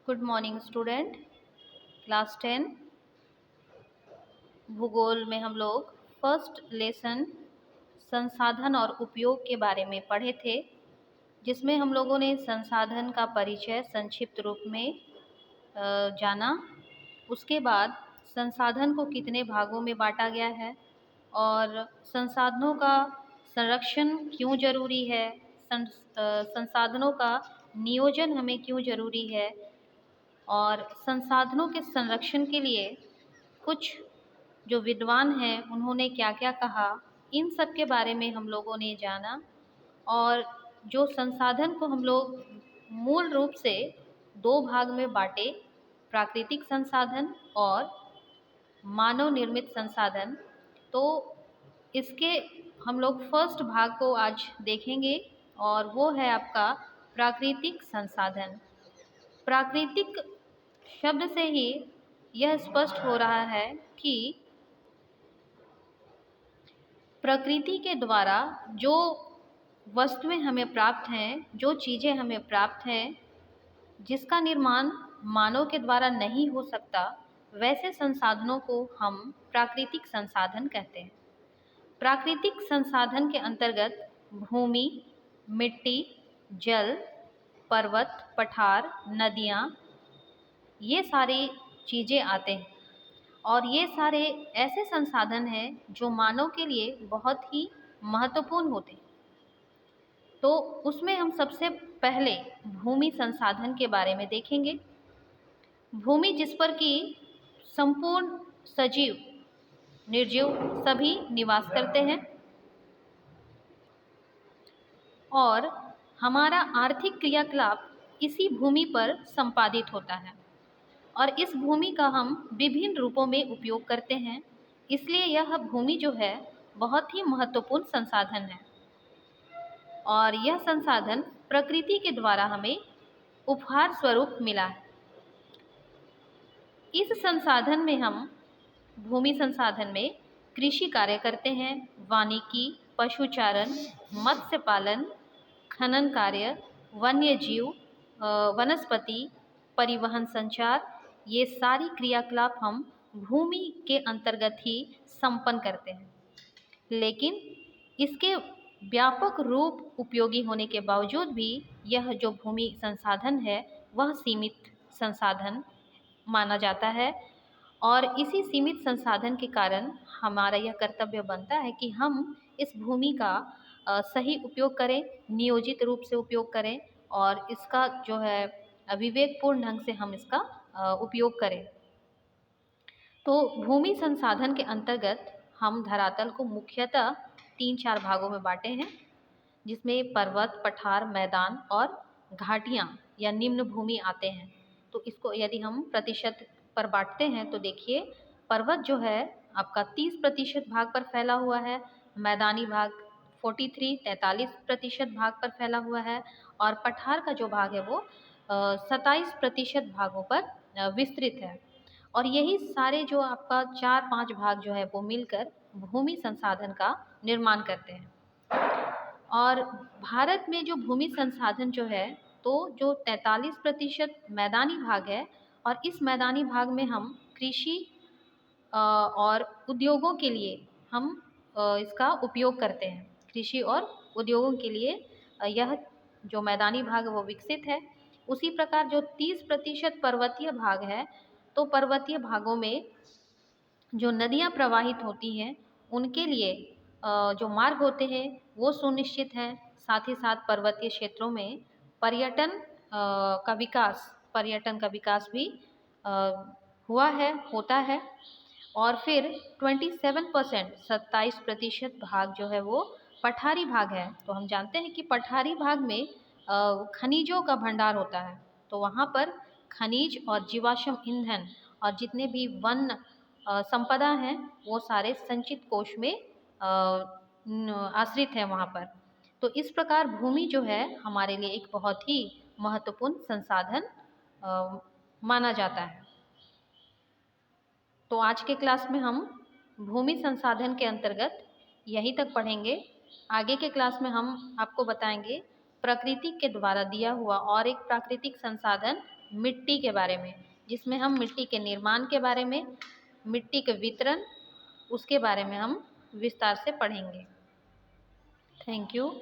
Good morning student. Class 10 भूगोल में हम लोग फर्स्ट लेसन संसाधन और उपयोग के बारे में पढ़े थे, जिसमें हम लोगों ने संसाधन का परिचय संक्षिप्त रूप में जाना। उसके बाद संसाधन को कितने भागों में बांटा गया है और संसाधनों का संरक्षण क्यों जरूरी है, संसाधनों का नियोजन हमें क्यों जरूरी है और संसाधनों के संरक्षण के लिए कुछ जो विद्वान हैं उन्होंने क्या क्या कहा, इन सब के बारे में हम लोगों ने जाना। और जो संसाधन को हम लोग मूल रूप से दो भाग में बांटे, प्राकृतिक संसाधन और मानव निर्मित संसाधन। तो इसके हम लोग फर्स्ट भाग को आज देखेंगे और वो है आपका प्राकृतिक संसाधन। प्राकृतिक शब्द से ही यह स्पष्ट हो रहा है कि प्रकृति के द्वारा जो वस्तुएं हमें प्राप्त हैं, जो चीज़ें हमें प्राप्त हैं, जिसका निर्माण मानव के द्वारा नहीं हो सकता, वैसे संसाधनों को हम प्राकृतिक संसाधन कहते हैं। प्राकृतिक संसाधन के अंतर्गत भूमि, मिट्टी, जल, पर्वत, पठार, नदियाँ, ये सारी चीज़ें आते हैं और ये सारे ऐसे संसाधन हैं जो मानव के लिए बहुत ही महत्वपूर्ण होते हैं। तो उसमें हम सबसे पहले भूमि संसाधन के बारे में देखेंगे। भूमि जिस पर कि संपूर्ण सजीव, निर्जीव सभी निवास करते हैं और हमारा आर्थिक क्रियाकलाप इसी भूमि पर संपादित होता है और इस भूमि का हम विभिन्न रूपों में उपयोग करते हैं। इसलिए यह भूमि जो है बहुत ही महत्वपूर्ण संसाधन है और यह संसाधन प्रकृति के द्वारा हमें उपहार स्वरूप मिला है। इस संसाधन में हम भूमि संसाधन में कृषि कार्य करते हैं, वानिकी, पशुचारण, मत्स्य पालन, खनन कार्य, वन्य जीव, वनस्पति, परिवहन, संचार, ये सारी क्रियाकलाप हम भूमि के अंतर्गत ही संपन्न करते हैं। लेकिन इसके व्यापक रूप उपयोगी होने के बावजूद भी यह जो भूमि संसाधन है वह सीमित संसाधन माना जाता है और इसी सीमित संसाधन के कारण हमारा यह कर्तव्य बनता है कि हम इस भूमि का सही उपयोग करें, नियोजित रूप से उपयोग करें और इसका जो है विवेकपूर्ण ढंग से हम इसका उपयोग करें। तो भूमि संसाधन के अंतर्गत हम धरातल को मुख्यतः 3-4 भागों में बांटे हैं, जिसमें पर्वत, पठार, मैदान और घाटियाँ या निम्न भूमि आते हैं। तो इसको यदि हम प्रतिशत पर बांटते हैं तो देखिए, पर्वत जो है आपका 30% भाग पर फैला हुआ है, मैदानी भाग 43-43% भाग पर फैला हुआ है और पठार का जो भाग है वो 27% भागों पर विस्तृत है। और यही सारे जो आपका 4-5 भाग जो है वो मिलकर भूमि संसाधन का निर्माण करते हैं। और भारत में जो भूमि संसाधन जो है, तो जो 43% मैदानी भाग है और इस मैदानी भाग में हम कृषि और उद्योगों के लिए हम इसका उपयोग करते हैं। कृषि और उद्योगों के लिए यह जो मैदानी भाग है वो विकसित है। उसी प्रकार जो 30% पर्वतीय भाग है, तो पर्वतीय भागों में जो नदियाँ प्रवाहित होती हैं उनके लिए जो मार्ग होते हैं वो सुनिश्चित हैं। साथ ही साथ पर्वतीय क्षेत्रों में पर्यटन का विकास भी हुआ है, होता है। और फिर 27% भाग जो है वो पठारी भाग है। तो हम जानते हैं कि पठारी भाग में खनिजों का भंडार होता है, तो वहाँ पर खनिज और जीवाश्म ईंधन और जितने भी वन संपदा हैं वो सारे संचित कोश में आश्रित हैं वहाँ पर। तो इस प्रकार भूमि जो है हमारे लिए एक बहुत ही महत्वपूर्ण संसाधन माना जाता है। तो आज के क्लास में हम भूमि संसाधन के अंतर्गत यहीं तक पढ़ेंगे। आगे के क्लास में हम आपको बताएंगे प्रकृति के द्वारा दिया हुआ और एक प्राकृतिक संसाधन मिट्टी के बारे में, जिसमें हम मिट्टी के निर्माण के बारे में, मिट्टी के वितरण, उसके बारे में हम विस्तार से पढ़ेंगे। Thank you.